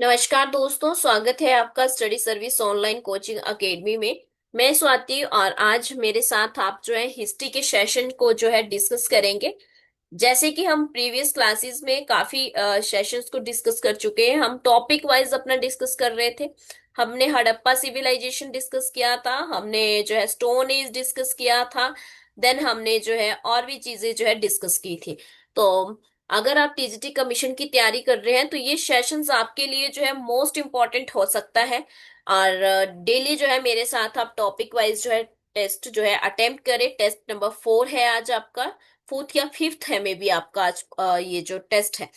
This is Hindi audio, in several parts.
नमस्कार दोस्तों, स्वागत है आपका study service online coaching academy में। मैं स्वाति और आज मेरे साथ आप जो है हिस्ट्री के सेशन को जो है डिस्कस करेंगे। जैसे कि हम प्रीवियस क्लासेस में काफी सेशंस को डिस्कस कर चुके हैं। हम टॉपिक वाइज अपना डिस्कस कर रहे थे। हमने हड़प्पा सिविलाइजेशन डिस्कस किया था, हमने जो है स्टोन एज डिस्कस किया था, देन हमने जो है और भी चीजें जो है डिस्कस की थी। तो अगर आप टीजीटी कमीशन की तैयारी कर रहे हैं तो ये सेशंस आपके लिए जो है मोस्ट इम्पॉर्टेंट हो सकता है। और डेली जो है मेरे साथ आप टॉपिक वाइज जो है टेस्ट जो है अटेम्प्ट करें। टेस्ट नंबर 4 है आज आपका, फोर्थ या फिफ्थ है मे बी आपका आज ये जो टेस्ट है।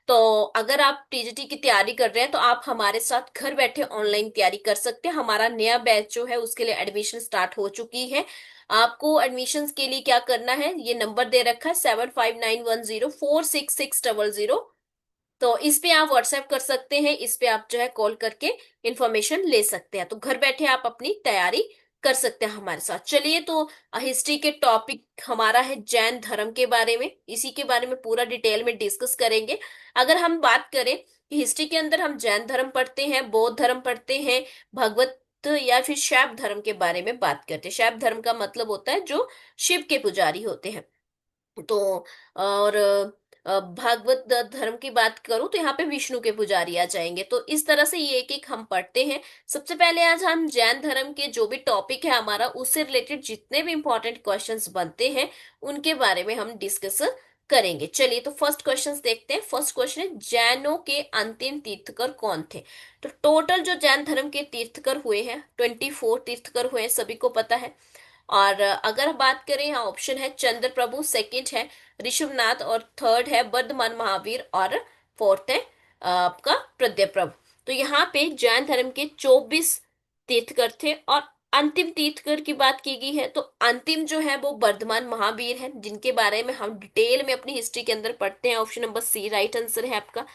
तो अगर आप टीजीटी की तैयारी कर रहे हैं तो आप हमारे साथ घर बैठे ऑनलाइन तैयारी कर सकते हैं। हमारा नया बैच जो है उसके लिए एडमिशन स्टार्ट हो चुकी है। आपको एडमिशन्स के लिए क्या करना है, ये नंबर दे रखा है 7591046600। तो इस पे आप व्हाट्सएप कर सकते हैं, इस पे आप जो है कॉल करके इंफॉर्मेशन ले सकते हैं। तो घर बैठे आप अपनी तैयारी कर सकते हैं हमारे साथ। चलिए, तो हिस्ट्री के टॉपिक हमारा है जैन धर्म के बारे में, इसी के बारे में पूरा डिटेल में डिस्कस करेंगे। अगर हम बात करें कि हिस्ट्री के अंदर हम जैन धर्म पढ़ते हैं, बौद्ध धर्म पढ़ते हैं, भगवत या फिर शैव धर्म के बारे में बात करते हैं। शैव धर्म का मतलब होता है जो शिव के पुजारी होते हैं। तो और भागवत धर्म की बात करूं तो यहाँ पे विष्णु के पुजारी आ जाएंगे। तो इस तरह से ये एक एक हम पढ़ते हैं। सबसे पहले आज हम जैन धर्म के जो भी टॉपिक है हमारा, उससे रिलेटेड जितने भी इंपॉर्टेंट क्वेश्चंस बनते हैं उनके बारे में हम डिस्कस करेंगे। चलिए, तो फर्स्ट क्वेश्चंस देखते हैं। फर्स्ट क्वेश्चन है, जैनों के अंतिम तीर्थकर कौन थे? तो टोटल जो जैन धर्म के तीर्थकर हुए हैं 24 तीर्थकर हुए हैं, सभी को पता है। और अगर बात करें, यहाँ ऑप्शन है चंद्र प्रभु, सेकंड है ऋषभनाथ, और थर्ड है वर्धमान महावीर, और फोर्थ है आपका प्रद्यप्रभ। तो यहाँ पे जैन धर्म के 24 तीर्थकर थे। और अंतिम तीर्थकर की बात की गई है तो अंतिम जो है वो वर्धमान महावीर है, जिनके बारे में हम डिटेल में अपनी हिस्ट्री के अंदर पढ़ते हैं। Option number C right answer है आपका।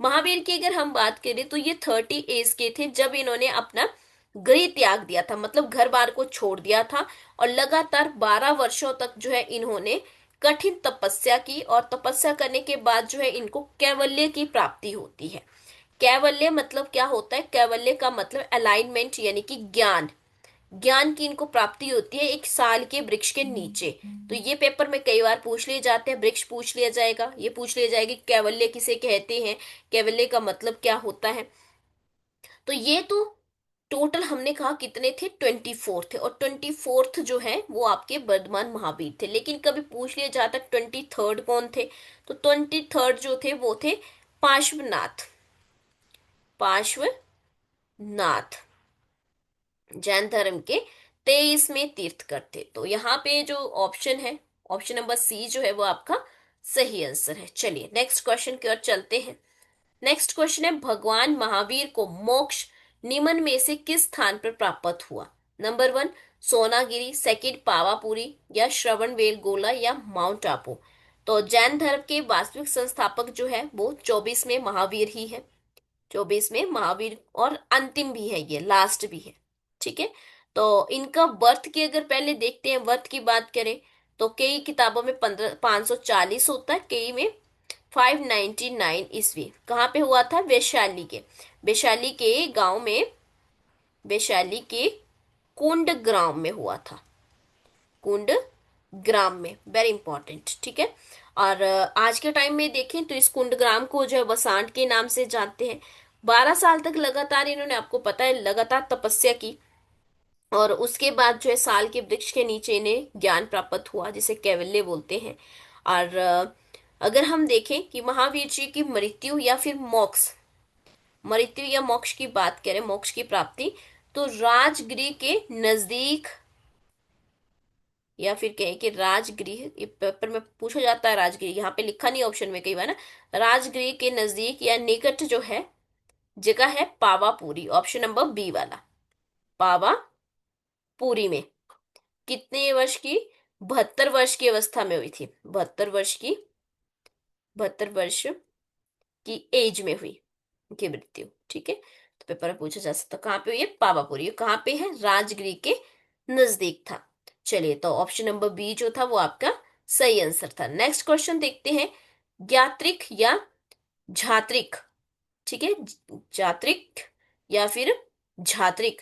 महावीर की अगर हम बात करें तो ये 30 एज के थे जब इन्होंने अपना गृह त्याग दिया था, मतलब घर बार को छोड़ दिया था। और लगातार 12 वर्षों तक जो है इन्होंने कठिन तपस्या की, और तपस्या करने के बाद जो है इनको कैवल्य की प्राप्ति होती है। कैवल्य मतलब क्या होता है? कैवल्य का मतलब अलाइनमेंट, यानी कि ज्ञान। ज्ञान की इनको प्राप्ति होती है एक साल के वृक्ष के नीचे। तो ये पेपर में कई बार पूछ लिए जाते हैं, वृक्ष पूछ लिया जाएगा, ये पूछ लिया जाएगा कि कैवल्य किसे कहते हैं, कैवल्य का मतलब क्या होता है। तो ये तो टोटल हमने कहा कितने थे, 24 थे। और 24th जो है वो आपके वर्धमान महावीर थे। लेकिन कभी पूछ लिया जाता 23rd कौन थे, तो 23rd जो थे वो थे पार्श्वनाथ। पार्श्वनाथ जैन धर्म के 23वें तीर्थकर थे। तो यहाँ पे जो ऑप्शन है, ऑप्शन नंबर सी जो है वो आपका सही आंसर है। चलिए नेक्स्ट क्वेश्चन की ओर चलते हैं। नेक्स्ट क्वेश्चन है, भगवान महावीर को मोक्ष निम्न में से किस स्थान पर प्राप्त हुआ? नंबर 1 सोनागिरी, सेकंड पावापुरी, या श्रवण बेलगोला, या माउंट आबू। तो जैन धर्म के वास्तविक संस्थापक जो है वो 24 में महावीर ही है। 24 में महावीर, और अंतिम भी है, ये लास्ट भी है। ठीक है। तो इनका बर्थ की अगर पहले देखते हैं, बर्थ की बात करें तो कई किताबों में 540 होता है, कई में 599 ईस्वी। कहाँ पे हुआ था? वैशाली के, वैशाली के गांव में, वैशाली के कुंड ग्राम में हुआ था। कुंड ग्राम में, वेरी इंपॉर्टेंट। ठीक है। और आज के टाइम में देखें तो इस कुंड ग्राम को जो है वसांड के नाम से जानते हैं। 12 साल तक लगातार इन्होंने, आपको पता है, लगातार तपस्या की। और उसके बाद जो है साल के वृक्ष के नीचे इन्हें ज्ञान प्राप्त हुआ, जिसे कैवल्य बोलते हैं। और अगर हम देखें कि महावीर जी की मृत्यु या फिर मोक्ष, मृत्यु या मोक्ष की बात करें, मोक्ष की प्राप्ति, तो राजगृह के नजदीक, या फिर कहें कि राजगृह, ये पेपर में पूछा जाता है राजगृह, यहाँ पे लिखा नहीं ऑप्शन में कई बार ना, राजगृह के नजदीक या निकट जो है जगह है पावापुरी। ऑप्शन नंबर बी वाला, पावापुरी में। कितने वर्ष की? 72 वर्ष की अवस्था में हुई थी। 72 वर्ष की, 72 वर्ष की एज में हुई की मृत्यु। ठीक है। तो पेपर में पूछा जा सकता, कहाँ पे हुई है? पावापुरी। कहाँ पे है? राजगृह के नजदीक था। चलिए, तो ऑप्शन नंबर बी जो था वो आपका सही आंसर था। नेक्स्ट क्वेश्चन देखते हैं, ज्ञात्रिक या झात्रिक ठीक है, जात्रिक या फिर झात्रिक।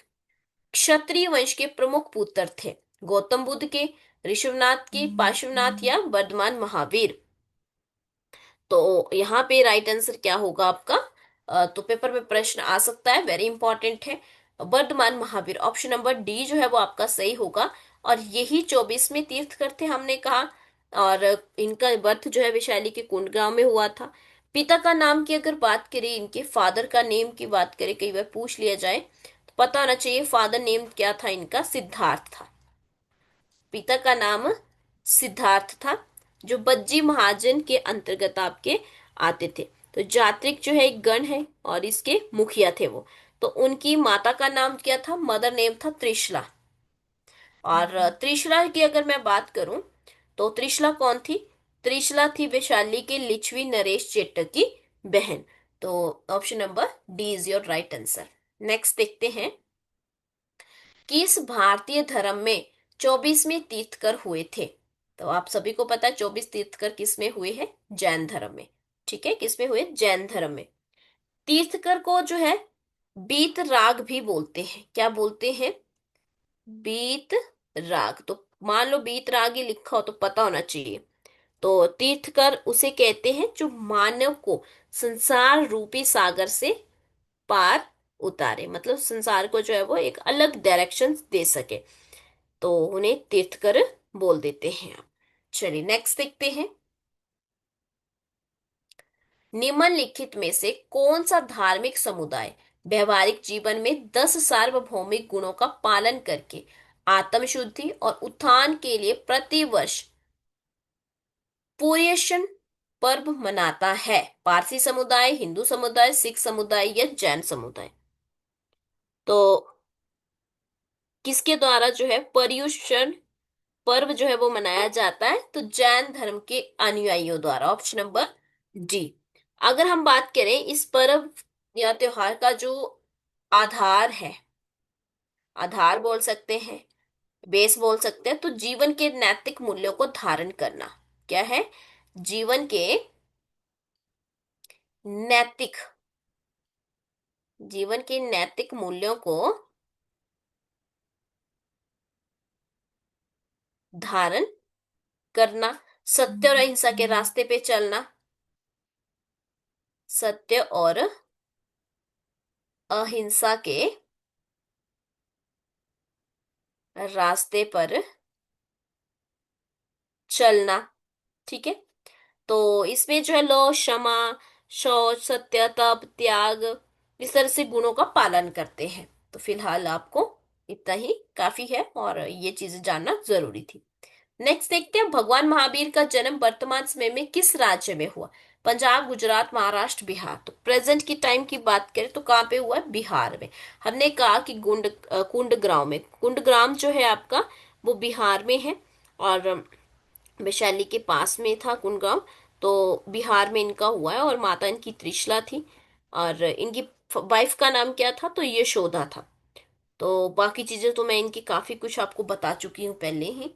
क्षत्रिय वंश के प्रमुख पुत्र थे, गौतम बुद्ध के, ऋषभनाथ के, पार्श्वनाथ या वर्धमान महावीर। तो यहाँ पे राइट आंसर क्या होगा आपका? तो पेपर में प्रश्न आ सकता है, वेरी इंपॉर्टेंट है। Vardhaman Mahavir, option number D जो है वो आपका सही होगा। और यही 24वें तीर्थकर थे हमने कहा। और इनका बर्थ जो है वैशाली के कुंडगांव में हुआ था। पिता का नाम की अगर बात करें, इनके फादर का नेम की बात करें, कई बार पूछ लिया जाए तो पता होना चाहिए। फादर नेम क्या था इनका? सिद्धार्थ था। पिता का नाम सिद्धार्थ था, जो बज्जी महाजन के अंतर्गत आपके आते थे। तो जात्रिक जो है एक गण है और इसके मुखिया थे वो। तो उनकी माता का नाम क्या था? मदर नेम था त्रिशला। और त्रिशला की अगर मैं बात करूं, तो त्रिशला कौन थी? त्रिशला थी वैशाली के लिच्छवी नरेश चेट्टर की बहन। तो option number D is your right answer. Next देखते हैं, किस भारतीय धर्म में 24वें तीर्थकर हुए थे? तो आप सभी को पता है 24 तीर्थकर किस में हुए हैं? जैन धर्म में। ठीक है, किस में हुए? जैन धर्म में। तीर्थकर को जो है बीत राग भी बोलते हैं। क्या बोलते हैं? बीत राग। तो मान लो बीत राग ही लिखा हो तो पता होना चाहिए। तो तीर्थकर उसे कहते हैं जो मानव को संसार रूपी सागर से पार उतारे, मतलब संसार को जो है वो एक अलग डायरेक्शन दे सके, तो उन्हें तीर्थकर बोल देते हैं आप। चलिए नेक्स्ट देखते हैं, निम्नलिखित में से कौन सा धार्मिक समुदाय व्यवहारिक जीवन में 10 सार्वभौमिक गुणों का पालन करके आत्मशुद्धि और उत्थान के लिए प्रतिवर्ष पुर्यशन पर्व मनाता है? पारसी समुदाय, हिंदू समुदाय, सिख समुदाय या जैन समुदाय? तो किसके द्वारा जो है पर्युषण पर्व जो है वो मनाया जाता है? तो जैन धर्म के अनुयायियों द्वारा, ऑप्शन नंबर डी। अगर हम बात करें इस पर्व या त्योहार का जो आधार है, आधार बोल सकते हैं, बेस बोल सकते हैं, तो जीवन के नैतिक मूल्यों को धारण करना। क्या है? जीवन के नैतिक, जीवन के नैतिक मूल्यों को धारण करना, सत्य और अहिंसा के रास्ते पे चलना, सत्य और अहिंसा के रास्ते पर चलना। ठीक है, तो इसमें जो है लो, क्षमा, शौच, सत्य, तप, त्याग, इस तरह से गुणों का पालन करते हैं। तो फिलहाल आपको इतना ही काफी है और ये चीजें जानना जरूरी थी। नेक्स्ट देखते हैं, भगवान महावीर का जन्म वर्तमान समय में किस राज्य में हुआ? पंजाब, गुजरात, महाराष्ट्र, बिहार। तो प्रेजेंट की टाइम की बात करें तो कहाँ पे हुआ है? बिहार में। हमने कहा कि कुंडग्राम में। कुंडग्राम जो है आपका वो बिहार में है। और वैशाली के पास में था कुंडगांव। तो बिहार में इनका हुआ है और माता इनकी त्रिशला थी। और इनकी वाइफ का नाम क्या था? तो यशोदा था। तो बाकी चीजें तो मैं इनकी काफी कुछ आपको बता चुकी हूँ पहले ही।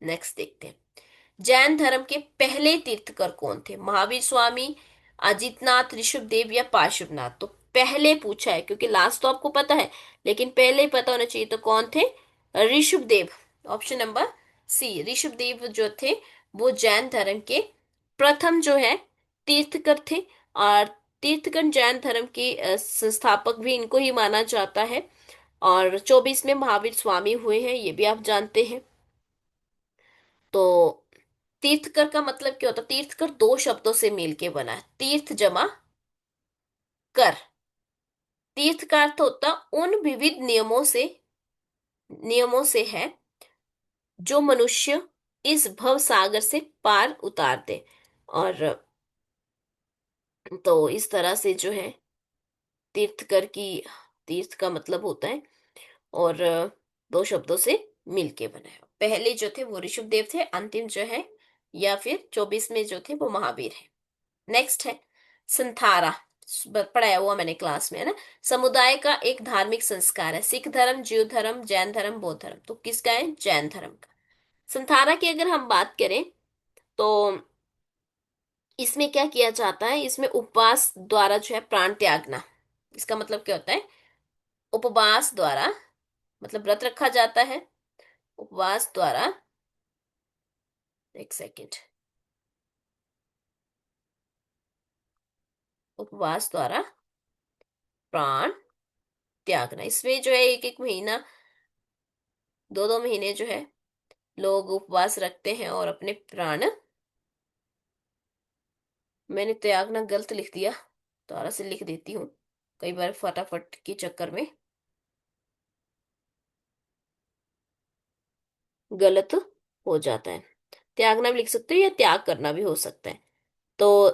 नेक्स्ट देखते हैं, जैन धर्म के पहले तीर्थकर कौन थे? महावीर स्वामी, अजितनाथ, ऋषभदेव या पार्श्वनाथ? तो पहले पूछा है क्योंकि लास्ट तो आपको पता है, लेकिन पहले ही पता होना चाहिए। तो कौन थे? Rishabhdev. Option number C, Rishabhdev जो थे वो जैन धर्म के प्रथम जो है तीर्थकर थे। और तीर्थकर जैन धर्म के संस्थापक भी इनको ही माना जाता है। और 24 में महावीर स्वामी हुए हैं, ये भी आप जानते हैं। तो तीर्थकर का मतलब क्या होता है? तीर्थकर दो शब्दों से मिलके बना है, तीर्थ जमा कर। तीर्थ का अर्थ होता उन विविध नियमों से है जो मनुष्य इस भव सागर से पार उतार दे। और तो इस तरह से जो है तीर्थकर की, तीर्थ का मतलब होता है और दो शब्दों से मिलके बना है। पहले जो थे वो ऋषभदेव थे, अंतिम जो है या फिर 24 में जो थे वो महावीर है। नेक्स्ट है संथारा। पढ़ाया हुआ मैंने क्लास में, है ना। समुदाय का एक धार्मिक संस्कार है, सिख धर्म, जीव धर्म, जैन धर्म, बौद्ध धर्म। तो किसका है? जैन धर्म का। संथारा की अगर हम बात करें तो इसमें क्या किया जाता है, इसमें उपवास द्वारा जो है प्राण त्यागना। इसका मतलब क्या होता है, उपवास द्वारा, मतलब व्रत रखा जाता है, उपवास द्वारा, एक सेकेंड, उपवास द्वारा प्राण त्यागना। इसमें जो है एक एक महीना, दो दो महीने जो है लोग उपवास रखते हैं और अपने प्राण, मैंने त्यागना गलत लिख दिया, दोबारा से लिख देती हूँ, कई बार फटाफट के चक्कर में गलत हो जाता है। त्यागना भी लिख सकते हो या त्याग करना भी हो सकता है। तो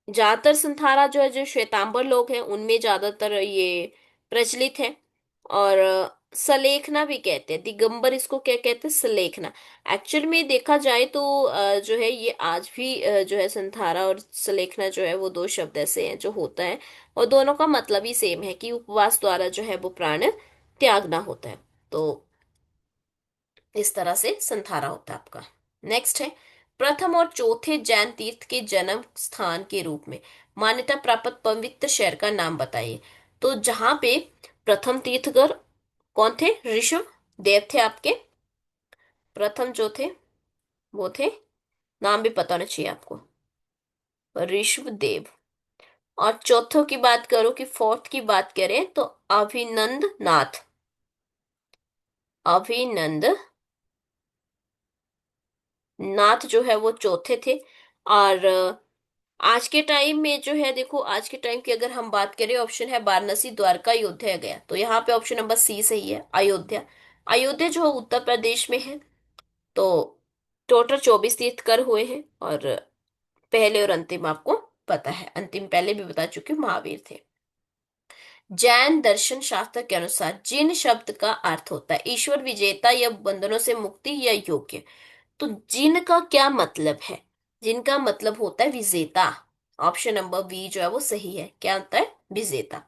ज्यादातर संथारा जो है, जो श्वेतांबर लोग हैं उनमें ज्यादातर ये प्रचलित है। और सलेखना भी कहते हैं, दिगंबर इसको क्या कहते हैं, सलेखना। एक्चुअल में देखा जाए तो जो है ये आज भी जो है संथारा और सलेखना जो है वो दो शब्द ऐसे हैं जो होता है, और दोनों का मतलब ही सेम है कि उपवास द्वारा जो है वो प्राण त्यागना होता है। तो इस तरह से संथारा होता है आपका। नेक्स्ट है, प्रथम और चौथे जैन तीर्थ के जन्म स्थान के रूप में मान्यता प्राप्त पवित्र शहर का नाम बताइए। तो जहां पे प्रथम तीर्थकर कौन थे, ऋषभ देव थे आपके। प्रथम जो थे वो थे, नाम भी पता होना चाहिए आपको, ऋषभ देव। और चौथों की बात करो कि फोर्थ की बात करें तो अभिनंद नाथ, अभिनंद नाथ जो है वो चौथे थे। और आज के टाइम में जो है, देखो आज के टाइम की अगर हम बात करें, ऑप्शन है वाराणसी, द्वारका, अयोध्या गया, तो यहाँ पे ऑप्शन नंबर सी सही है, अयोध्या। अयोध्या जो है उत्तर प्रदेश में है। तो टोटल 24 तीर्थकर हुए हैं, और पहले और अंतिम आपको पता है, अंतिम पहले भी बता चुके, महावीर थे। जैन दर्शन शास्त्र के अनुसार जिन शब्द का अर्थ होता है ईश्वर, विजेता या बंधनों से मुक्ति या योग्य। तो जिन का क्या मतलब है, जिनका मतलब होता है विजेता। ऑप्शन नंबर बी जो है वो सही है, क्या होता है, विजेता।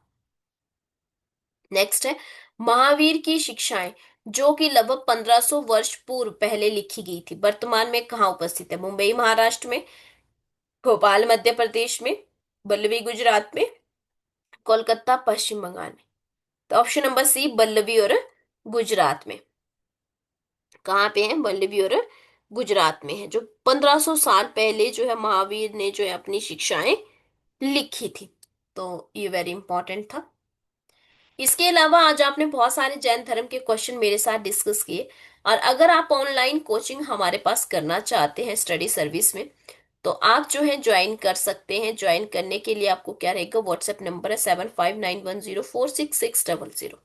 नेक्स्ट है, महावीर की शिक्षाएं जो कि लगभग 1500 वर्ष पूर्व पहले लिखी गई थी, वर्तमान में कहाँ उपस्थित है, मुंबई महाराष्ट्र में, भोपाल मध्य प्रदेश में, बल्लवी गुजरात में, कोलकाता पश्चिम बंगाल में। तो ऑप्शन नंबर सी बल्लवी और गुजरात में। कहाँ पे है, बल्लभी और गुजरात में है, जो 1500 साल पहले जो है महावीर ने जो है अपनी शिक्षाएं लिखी थी। तो ये वेरी इंपॉर्टेंट था। इसके अलावा आज आपने बहुत सारे जैन धर्म के क्वेश्चन मेरे साथ डिस्कस किए। और अगर आप ऑनलाइन कोचिंग हमारे पास करना चाहते हैं स्टडी सर्विस में, तो आप जो है ज्वाइन कर सकते हैं। ज्वाइन करने के लिए आपको क्या रहेगा, व्हाट्सएप नंबर है 7591046600।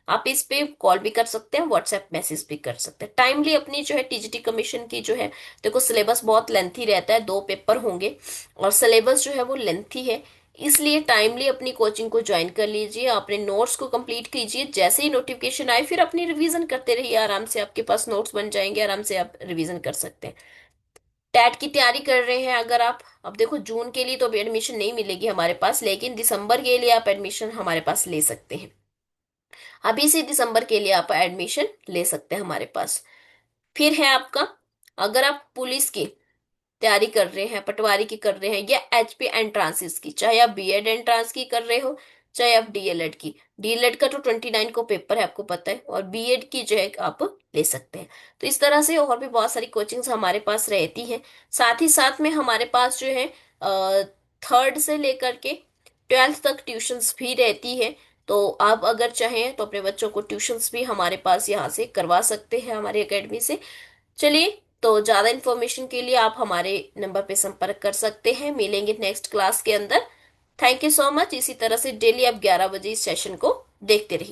आप इस पे कॉल भी कर सकते हैं, व्हाट्सएप मैसेज भी कर सकते हैं। टाइमली अपनी जो है टीजीटी कमीशन की जो है, देखो सिलेबस बहुत लेंथी रहता है, 2 पेपर होंगे और सिलेबस जो है वो लेंथी है, इसलिए टाइमली अपनी कोचिंग को ज्वाइन कर लीजिए, अपने नोट्स को कंप्लीट कीजिए। जैसे ही नोटिफिकेशन आए फिर अपनी रिवीजन करते रहिए, आराम से आपके पास नोट्स बन जाएंगे, आराम से आप रिवीजन कर सकते हैं। टेट की तैयारी कर रहे हैं अगर आप, अब देखो जून के लिए तो अभी एडमिशन नहीं मिलेगी हमारे पास, लेकिन दिसंबर के लिए आप एडमिशन हमारे पास ले सकते हैं। अभी से दिसंबर के लिए आप एडमिशन ले सकते हैं हमारे पास। फिर है आपका, अगर आप पुलिस की तैयारी कर रहे हैं, पटवारी की कर रहे हैं, या एचपी एंट्रांसेस की, चाहे आप बीएड एंट्रांस की कर रहे हो, चाहे आप डीएलएड की। डीएलएड का तो 29 को पेपर है आपको पता है, और बीएड की जो है आप ले सकते हैं। तो इस तरह से और भी बहुत सारी कोचिंग्स हमारे पास रहती हैं। साथ ही साथ में हमारे पास जो है थर्ड से लेकर के 12th तक ट्यूशंस भी रहती है। तो आप अगर चाहें तो अपने बच्चों को ट्यूशंस भी हमारे पास यहाँ से करवा सकते हैं, हमारी एकेडमी से। चलिए, तो ज्यादा इन्फॉर्मेशन के लिए आप हमारे नंबर पे संपर्क कर सकते हैं। मिलेंगे नेक्स्ट क्लास के अंदर। Thank you so much. इसी तरह से डेली आप 11 बजे इस सेशन को देखते रहिए।